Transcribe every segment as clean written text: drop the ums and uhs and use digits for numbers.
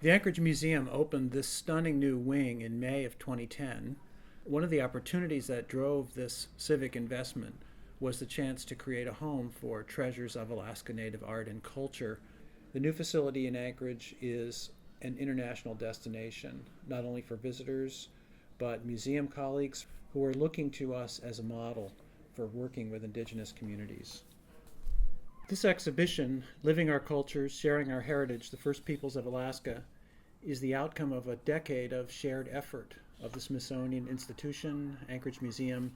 The Anchorage Museum opened this stunning new wing in May of 2010. One of the opportunities that drove this civic investment was the chance to create a home for treasures of Alaska Native art and culture. The new facility in Anchorage is an international destination, not only for visitors, but museum colleagues who are looking to us as a model for working with Indigenous communities. This exhibition, Living Our Cultures, Sharing Our Heritage, the First Peoples of Alaska, is the outcome of a decade of shared effort of the Smithsonian Institution, Anchorage Museum,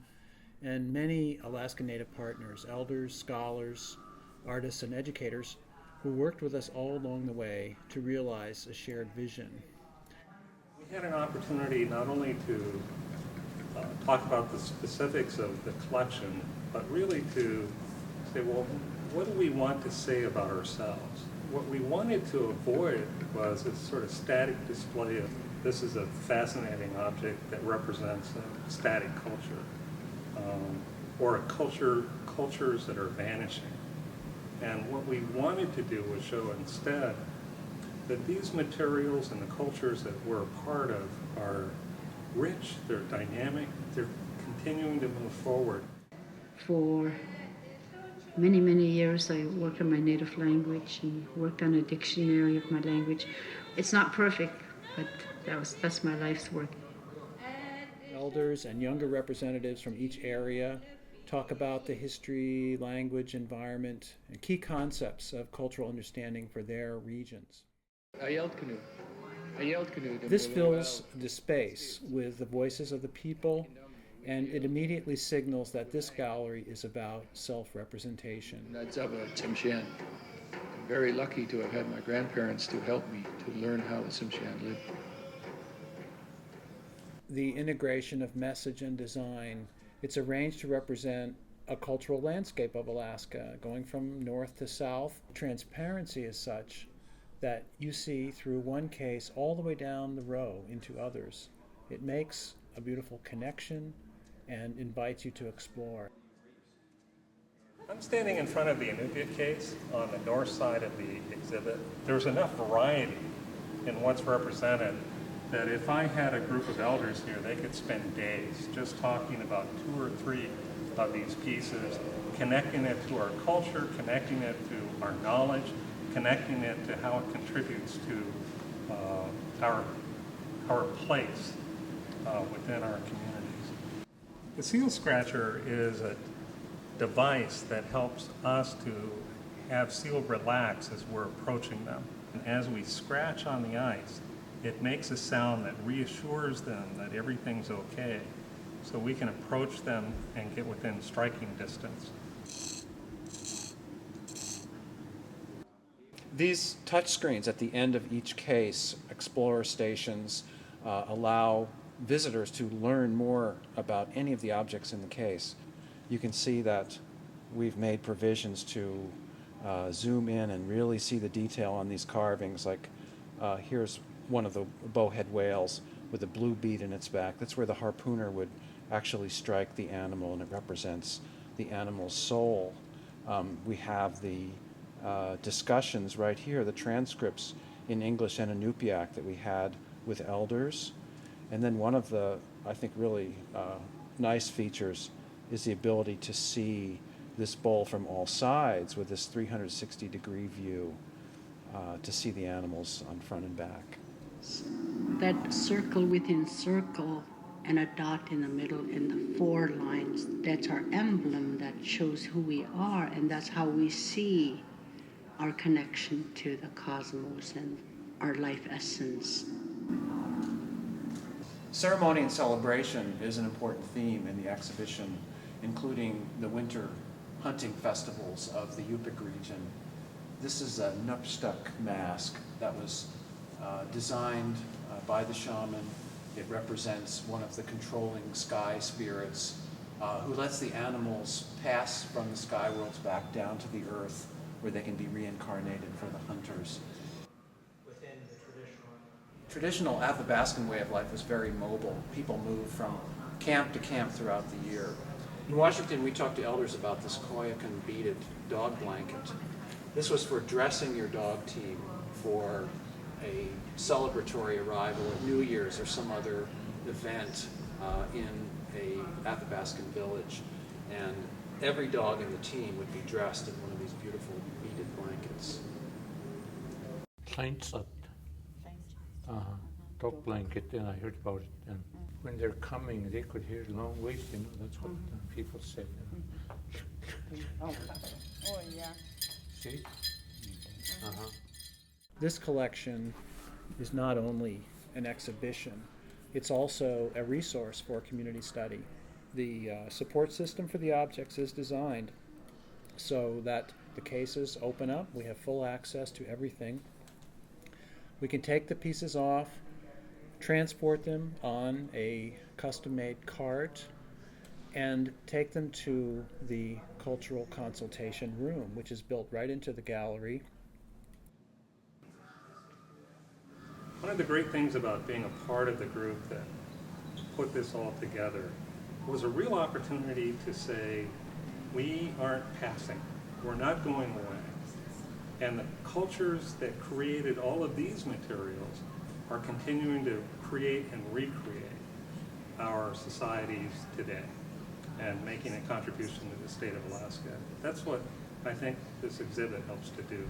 and many Alaska Native partners, elders, scholars, artists, and educators who worked with us all along the way to realize a shared vision. We had an opportunity not only to talk about the specifics of the collection, but really to say, well, what do we want to say about ourselves? What we wanted to avoid was a sort of static display of this is a fascinating object that represents a static culture, or cultures that are vanishing. And what we wanted to do was show instead that these materials and the cultures that we're a part of are rich, they're dynamic, they're continuing to move forward. For many, many years I worked on my native language and worked on a dictionary of my language. It's not perfect, but that's my life's work. Elders and younger representatives from each area talk about the history, language, environment, and key concepts of cultural understanding for their regions. I yelled canoe. This fills the space with the voices of the people, and it immediately signals that this gallery is about self-representation. I'm very lucky to have had my grandparents to help me to learn how the Tsimshian lived. The integration of message and design, it's arranged to represent a cultural landscape of Alaska, going from north to south. Transparency is such that you see through one case all the way down the row into others. It makes a beautiful connection and invites you to explore. I'm standing in front of the Inupiat case on the north side of the exhibit. There's enough variety in what's represented that if I had a group of elders here, they could spend days just talking about 2 or 3 of these pieces, connecting it to our culture, connecting it to our knowledge, connecting it to how it contributes to our place within our communities. The seal scratcher is a device that helps us to have seal relax as we're approaching them. And as we scratch on the ice, it makes a sound that reassures them that everything's okay, so we can approach them and get within striking distance. These touch screens at the end of each case, explorer stations, allow visitors to learn more about any of the objects in the case. You can see that we've made provisions to zoom in and really see the detail on these carvings. Like here's one of the bowhead whales with a blue bead in its back. That's where the harpooner would actually strike the animal, and it represents the animal's soul. We have the discussions right here, the transcripts in English and Inupiaq that we had with elders. And then one of the, I think, really nice features is the ability to see this bowl from all sides with this 360-degree view to see the animals on front and back. That circle within circle and a dot in the middle and the 4 lines, that's our emblem that shows who we are, and that's how we see our connection to the cosmos and our life essence. Ceremony and celebration is an important theme in the exhibition, including the winter hunting festivals of the Yupik region. This is a Nupstuk mask that was designed by the shaman. It represents one of the controlling sky spirits who lets the animals pass from the sky worlds back down to the earth, where they can be reincarnated for the hunters. Within the traditional Athabascan way of life was very mobile. People moved from camp to camp throughout the year. In Washington, we talked to elders about this Koyukon beaded dog blanket. This was for dressing your dog team for a celebratory arrival at New Year's or some other event in a Athabascan village, and every dog in the team would be dressed in one of these beautiful beaded blankets. Kleinstadt. Dog blanket, and I heard about it. And when they're coming, they could hear long wait. That's what people said. Oh yeah. See? This collection is not only an exhibition, it's also a resource for community study. The support system for the objects is designed so that the cases open up, we have full access to everything. We can take the pieces off, transport them on a custom-made cart, and take them to the cultural consultation room, which is built right into the gallery. One of the great things about being a part of the group that put this all together was a real opportunity to say, we aren't passing, we're not going away. And the cultures that created all of these materials are continuing to create and recreate our societies today and making a contribution to the state of Alaska. That's what I think this exhibit helps to do.